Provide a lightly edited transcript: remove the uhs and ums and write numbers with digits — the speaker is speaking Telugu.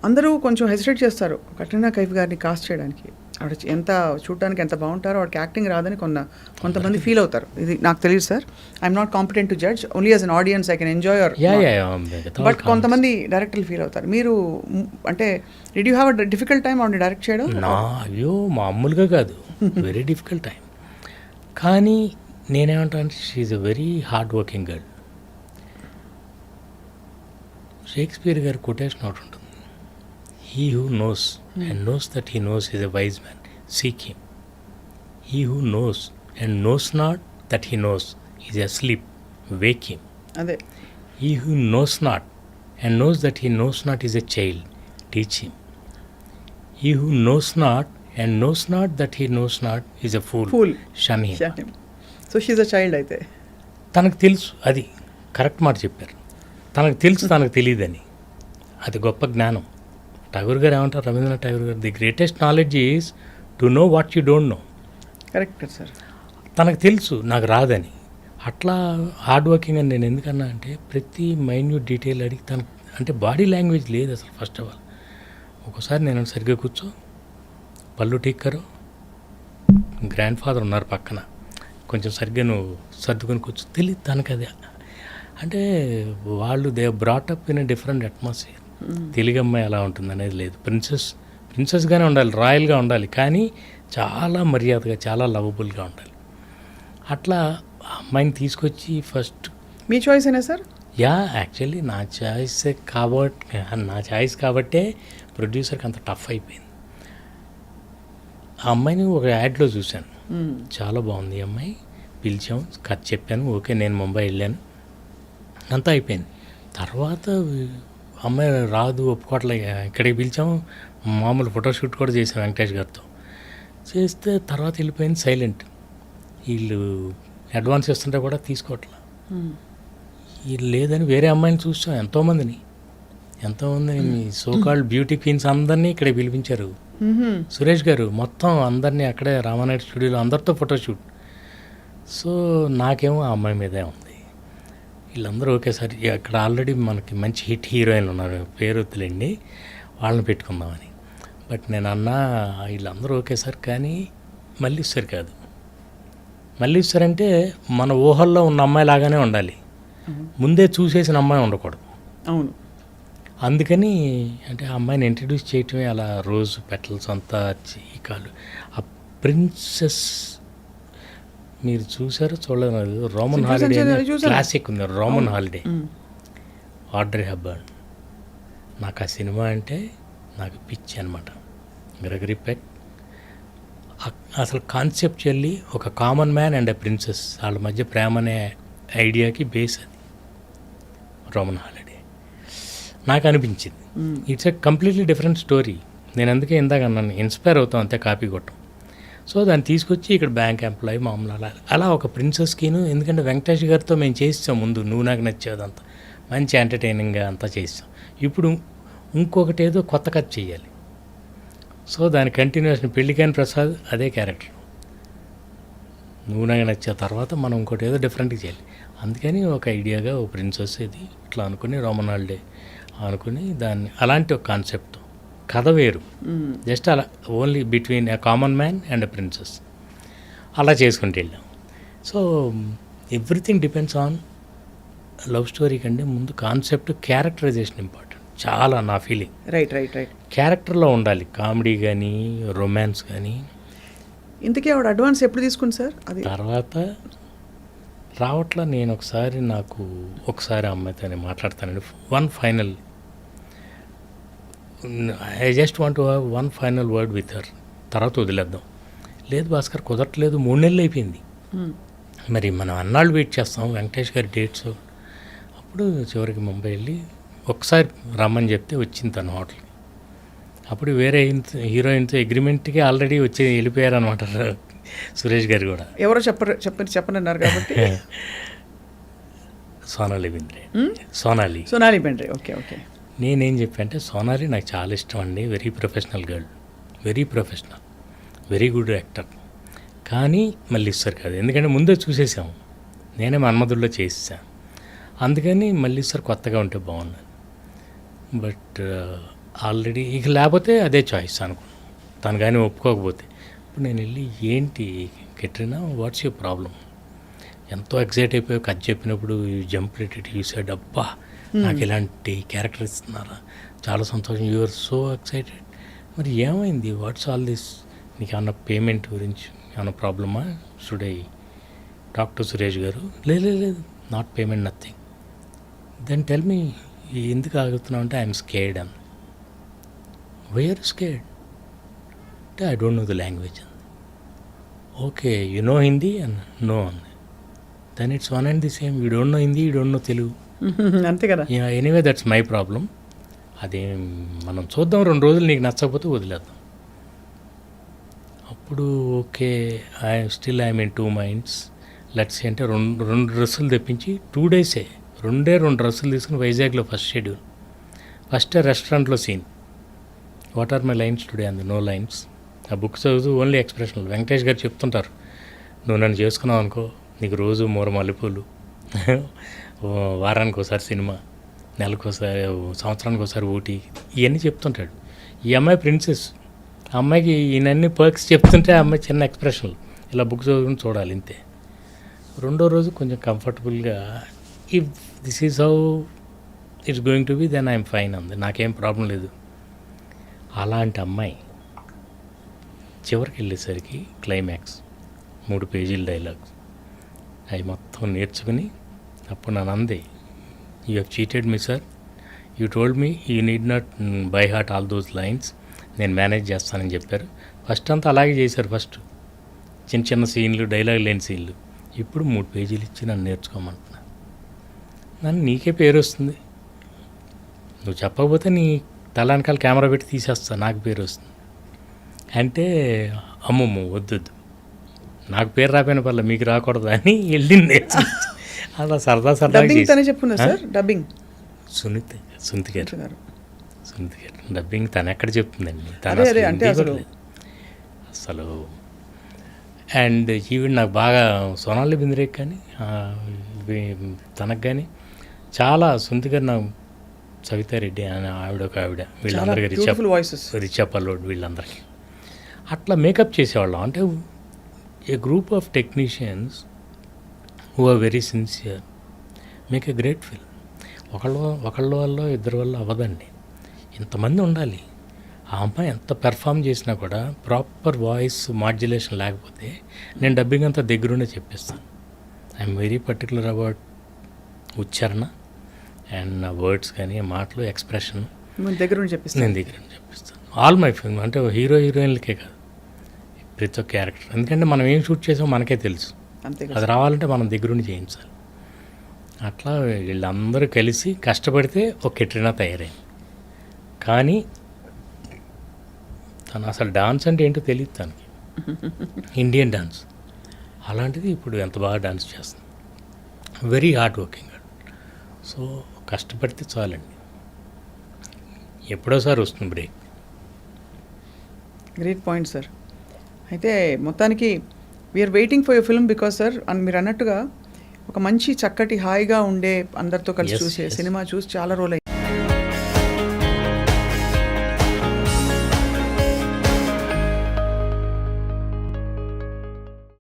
అందరూ కొంచెం హెసిటేట్ చేస్తారు కట్రీనా కైఫ్ గారిని కాస్ట్ చేయడానికి. ఆవిడ ఎంత చూడడానికి ఎంత బాగుంటారో ఆవిడకి యాక్టింగ్ రాదని కొంతమంది ఫీల్ అవుతారు. ఇది నాకు తెలియదు sir. I'm not competent to judge, only as an audience I can enjoy or but కొంతమంది డైరెక్టర్లు ఫీల్ అవుతారు. మీరు అంటే did you have a difficult time ఆవిడ డైరెక్ట్ చేయడం? అయ్యో మామూలుగా కాదు, వెరీ డిఫికల్ట్ టైం. కానీ నేనేమంటాను, she's a very hard working girl. Shakespeare గారి కొటేషన్ ఒకటి ఉంటుంది, he who knows and knows that he knows is a wise man, seek him. He who knows and knows not that he knows is asleep, wake him. Ade. He who knows not and knows that he knows not is a child, teach him. He who knows not and knows not that he knows not is a fool, shun him. So she is a child అయితే. తనకు తెలుసు, అది కరెక్ట్ మాట చెప్పారు. తనకు తెలుసు తనకు తెలియదని, అది గొప్ప జ్ఞానం. ఠాగూర్ గారు ఏమంటారు, రవీంద్రనాథ్ ఠాగూర్ గారు, the greatest knowledge is to know what you don't no. Correct sir. తనకు తెలుసు నాకు రాదని. అట్లా హార్డ్ వర్కింగ్ అని నేను ఎందుకన్నా అంటే, ప్రతి మైన్యూట్ డీటెయిల్ అడిగి తనకు అంటే బాడీ లాంగ్వేజ్ లేదు అసలు. ఫస్ట్ ఆఫ్ ఆల్ ఒక్కోసారి నేను సరిగ్గా కూర్చో, పళ్ళు టీక్కరు, గ్రాండ్ ఫాదర్ ఉన్నారు పక్కన, కొంచెం సరిగ్గా నువ్వు సర్దుకొని కూర్చో, తెలియదు తనకు అది. అంటే వాళ్ళు they brought up in a different atmosphere. Telugu అమ్మాయి అలా ఉంటుంది అనేది లేదు. ప్రిన్సెస్గానే ఉండాలి, రాయల్గా ఉండాలి, కానీ చాలా మర్యాదగా, చాలా లవబుల్గా ఉండాలి. అట్లా అమ్మాయిని తీసుకొచ్చి ఫస్ట్. మీ చాయిస్ అయినా సార్? యా, యాక్చువల్లీ నా చాయిస్ కాబట్టే ప్రొడ్యూసర్కి అంత టఫ్ అయిపోయింది. ఆ అమ్మాయిని ఒక యాడ్లో చూశాను, చాలా బాగుంది ఈ అమ్మాయి, పిలిచాం, కథ చెప్పాను, ఓకే, నేను ముంబై వెళ్ళాను, అంతా అయిపోయింది. తర్వాత అమ్మాయి రాదు, ఒప్పుకోవట్లే, ఇక్కడికి పిలిచాము, మామూలు ఫోటోషూట్ కూడా చేసాం వెంకటేష్ గారితో చేస్తే, తర్వాత వెళ్ళిపోయింది సైలెంట్. వీళ్ళు అడ్వాన్స్ ఇస్తుంటే కూడా తీసుకోవట్లే. వీళ్ళు లేదని వేరే అమ్మాయిని చూసాం, ఎంతోమందిని మీ సోకాల్డ్ బ్యూటీ క్వీన్స్ అందరినీ ఇక్కడే పిలిపించారు. సురేష్ గారు మొత్తం అందరినీ అక్కడే రామానాయుడు స్టూడియోలో అందరితో ఫోటోషూట్. సో నాకేమో ఆ అమ్మాయి మీదే ఉంది. వీళ్ళందరూ ఒకేసారి అక్కడ ఆల్రెడీ మనకి మంచి హిట్ హీరోయిన్లు ఉన్నారు, పేరు వద్దులేండి, వాళ్ళని పెట్టుకుందామని. బట్ నేను అన్నా వీళ్ళందరూ ఒకేసారి, కానీ మల్లీశ్వర్ కాదు. మల్లీశ్వర్ అంటే మన ఊహల్లో ఉన్న అమ్మాయి లాగానే ఉండాలి, ముందే చూసేసిన అమ్మాయి ఉండకూడదు. అవును. అందుకని అంటే ఆ అమ్మాయిని ఇంట్రడ్యూస్ చేయటమే అలా, రోజు పెటల్స్ అంతా చీకాలు. ఆ ప్రిన్సెస్ మీరు చూసారో చూడలేదు, రోమన్ హాలిడే క్లాసిక్ ఉంది, రోమన్ హాలిడే, ఆడ్రీ హెప్బర్న్. నాకు ఆ సినిమా అంటే నాకు పిచ్చి అనమాట. గ్రెగరీ పెక్ అసలు కాన్సెప్చువల్లీ ఒక common man and a princess వాళ్ళ మధ్య ప్రేమ అనే ఐడియాకి బేస్ అది రోమన్ హాలిడే. నాకు అనిపించింది it's a completely different story. నేను అందుకే ఇందాక అన్నాను, ఇన్స్పైర్ అవుతాం అంతే, కాపీ కొట్టం. సో దాన్ని తీసుకొచ్చి ఇక్కడ బ్యాంక్ ఎంప్లాయీ మామూలు అలా ఒక ప్రిన్సెస్కిను, ఎందుకంటే వెంకటేష్ గారితో మేము చేస్తాం ముందు, నువ్వు నాకు నచ్చేదంతా మంచి ఎంటర్టైనింగ్గా అంతా చేస్తాం. ఇప్పుడు ఇంకొకటి ఏదో కొత్త కథ చేయాలి. సో దాని కంటిన్యూషన్ పెళ్ళికాని ప్రసాద్ అదే క్యారెక్టర్, నువ్వు నాకు నచ్చే తర్వాత మనం ఇంకోటి ఏదో డిఫరెంట్గా చేయాలి. అందుకని ఒక ఐడియాగా ఒక ప్రిన్సెస్ ఇది ఇట్లా అనుకుని రోమన్ హాలిడే అనుకుని దాన్ని అలాంటి ఒక కాన్సెప్ట్, కథ వేరు, జస్ట్ అలా only between a common man and a princess అలా చేసుకుంటూ వెళ్ళాం. So everything depends on love story కంటే ముందు కాన్సెప్ట్, క్యారెక్టరైజేషన్ ఇంపార్టెంట్ చాలా, నా ఫీలింగ్. రైట్. క్యారెక్టర్లో ఉండాలి, కామెడీ కానీ రొమాన్స్ కానీ. ఇంతకీ ఆవిడ అడ్వాన్స్ ఎప్పుడు తీసుకుంది సార్? అది తర్వాత రావట్లా. నేను ఒకసారి అమ్మాయితో మాట్లాడతానండి, I just want to have one final word with her, తర్వాత వదిలేద్దాం. లేదు భాస్కర్ కుదరట్లేదు, 3 నెలలు అయిపోయింది, మరి మనం అన్నాళ్ళు వెయిట్ చేస్తాం వెంకటేష్ గారి డేట్స్. అప్పుడు చివరికి ముంబై వెళ్ళి ఒకసారి రమ్మని చెప్తే వచ్చింది తన హోటల్కి. అప్పుడు వేరే హీరోయిన్తో అగ్రిమెంట్కి ఆల్రెడీ వెళ్ళిపోయారనమాట సురేష్ గారు కూడా. ఎవరో చెప్పనన్నారు కాబట్టి సోనాలి బెంద్రే. ఓకే. నేనేం చెప్పానంటే, సోనాలి నాకు చాలా ఇష్టం అండి, very professional girl, very professional, very good actor, కానీ మల్లీశ్వర్ కాదు. ఎందుకంటే ముందే చూసేసాము, నేనే మన్మధుల్లో చేసేసాను, అందుకని మల్లీశ్వర్ కొత్తగా ఉంటే బాగున్నాను. బట్ ఆల్రెడీ ఇక లేకపోతే అదే చాయిస్ అనుకో, తను కానీ ఒప్పుకోకపోతే. ఇప్పుడు నేను వెళ్ళి ఏంటి కెట్రినా వాట్స్ యువర్ ప్రాబ్లం, ఎంతో ఎక్సైట్ అయిపోయి కథ చెప్పినప్పుడు జంప్ రిటెడ్ యూ సెడ్ అబ్బా నాకు ఇలాంటి క్యారెక్టర్ ఇస్తున్నారా, చాలా సంతోషం, యు ఆర్ సో ఎక్సైటెడ్. మరి ఏమైంది, వాట్స్ ఆల్ దిస్, నీకు ఏమన్నా పేమెంట్ గురించి ఏమన్నా ప్రాబ్లమా, should I talk to Suresh garu? లేదు not payment, nothing. Then tell me ఎందుకు ఆగుతున్నావు అంటే ఐఎమ్ స్కేర్డ్ అని. వై ఆర్ స్కేర్డ్ అంటే I don't know the language అంది. Okay you know Hindi and no అంది. Then it's one and the same, you don't know Hindi, you don't know Telugu. అంతే కదా. Anyway that's my problem. అదే మనం చూద్దాం, 2 రోజులు నీకు నచ్చకపోతే వదిలేద్దాం. అప్పుడు okay I'm in 2 minds. Let's అంటే రెండు డ్రెస్సులు తెప్పించి 2 days రెండే 2 డ్రెస్సులు తీసుకుని వైజాగ్లో ఫస్ట్ షెడ్యూల్. ఫస్ట్ రెస్టారెంట్లో scene, what are my lines today అంది. No lines. ఆ బుక్ చదువుతూ ఓన్లీ ఎక్స్ప్రెషన్లు. వెంకటేష్ గారు చెప్తుంటారు, నువ్వు నన్ను చేసుకున్నావు అనుకో నీకు రోజు 3 మల్లెపూలు, వారానికి ఒకసారి సినిమా, నెలకోసారి, సంవత్సరానికి ఒకసారి ఊటీ, ఇవన్నీ చెప్తుంటాడు. ఈ అమ్మాయి ప్రిన్సెస్, ఆ అమ్మాయికి ఈయనన్ని పర్క్స్ చెప్తుంటే ఆ అమ్మాయి చిన్న ఎక్స్ప్రెషన్లు ఇలా బుక్ చదువుకుని చూడాలి ఇంతే. 2వ రోజు కొంచెం కంఫర్టబుల్గా if this is how it's going to be then I'm fine అంది. నాకేం ప్రాబ్లం లేదు. అలాంటి అమ్మాయి చివరికి వెళ్ళేసరికి క్లైమాక్స్ 3 పేజీల డైలాగ్స్ అవి మొత్తం నేర్చుకుని అప్పుడు నన్ను అంది, you have cheated me sir, you told me you need not by heart all those lines, నేను మేనేజ్ చేస్తానని చెప్పారు. ఫస్ట్ అంతా అలాగే చేశారు. ఫస్ట్ చిన్న సీన్లు, డైలాగ్ లేని సీన్లు. ఇప్పుడు 3 పేజీలు ఇచ్చి నన్ను నేర్చుకోమంటున్నా. నన్ను నీకే పేరు వస్తుంది, నువ్వు చెప్పకపోతే నీ తలానికాల కెమెరా పెట్టి తీసేస్తా, నాకు పేరు వస్తుంది అంటే అమ్మమ్మ వద్దు, నాకు పేరు రాపోయిన పర్లేదు మీకు రాకూడదు అని వెళ్ళింది. అలా సరదా డబ్బింగ్ తనే చెప్పున్నా సార్. డబ్బింగ్ సునీతి గారు డబ్బింగ్ తను ఎక్కడ చెప్తుందండి, అదే అంటే అసలు. అండ్ ఈవెన్ నాకు బాగా సోనాలి బింద్రేక్ కానీ తనకు కానీ చాలా సునీతి గారు, నాకు సవితారెడ్డి అని ఆవిడ వీళ్ళందరికీ రిచా పల్లోడ్ వీళ్ళందరికీ అట్లా మేకప్ చేసేవాళ్ళం. అంటే a group of technicians who are very sincere make a great film. ఒకళ్ళ వల్ల 2 వల్ల అవ్వదండి, ఇంతమంది ఉండాలి. ఆ అమ్మాయి ఎంత పెర్ఫామ్ చేసినా కూడా ప్రాపర్ వాయిస్ మాడ్యులేషన్ లేకపోతే నేను డబ్బింగ్ అంతా దగ్గరుండే చెప్పిస్తాను. ఐఎమ్ వెరీ పర్టికులర్ అబౌట్ ఉచ్చారణ అండ్ నా వర్డ్స్ కానీ మాటలు, ఎక్స్ప్రెషన్ నేను దగ్గర చెప్పిస్తాను. ఆల్ మై ఫిల్మ్ అంటే హీరోయిన్లకే కాదు, ప్రతి ఒక్క క్యారెక్టర్. ఎందుకంటే మనం ఏం షూట్ చేసామో మనకే తెలుసు, అది రావాలంటే మనం దగ్గరుండి చేయించాలి. అట్లా వీళ్ళందరూ కలిసి కష్టపడితే ఒక కెట్రినా తయారైంది. కానీ తను అసలు డాన్స్ అంటే ఏంటో తెలియదు తనకి, ఇండియన్ డాన్స్. అలాంటిది ఇప్పుడు ఎంత బాగా డాన్స్ చేస్తుంది. Very hard working. సో కష్టపడితే చాలండి, ఎప్పుడోసారి వస్తుంది బ్రేక్. Great point sir. అయితే మొత్తానికి we are waiting for your film because sir మీరు అన్నట్టుగా ఒక మంచి చక్కటి హాయిగా ఉండే అందరితో కలిసి చూసే సినిమా చూసి చాలా రోజులు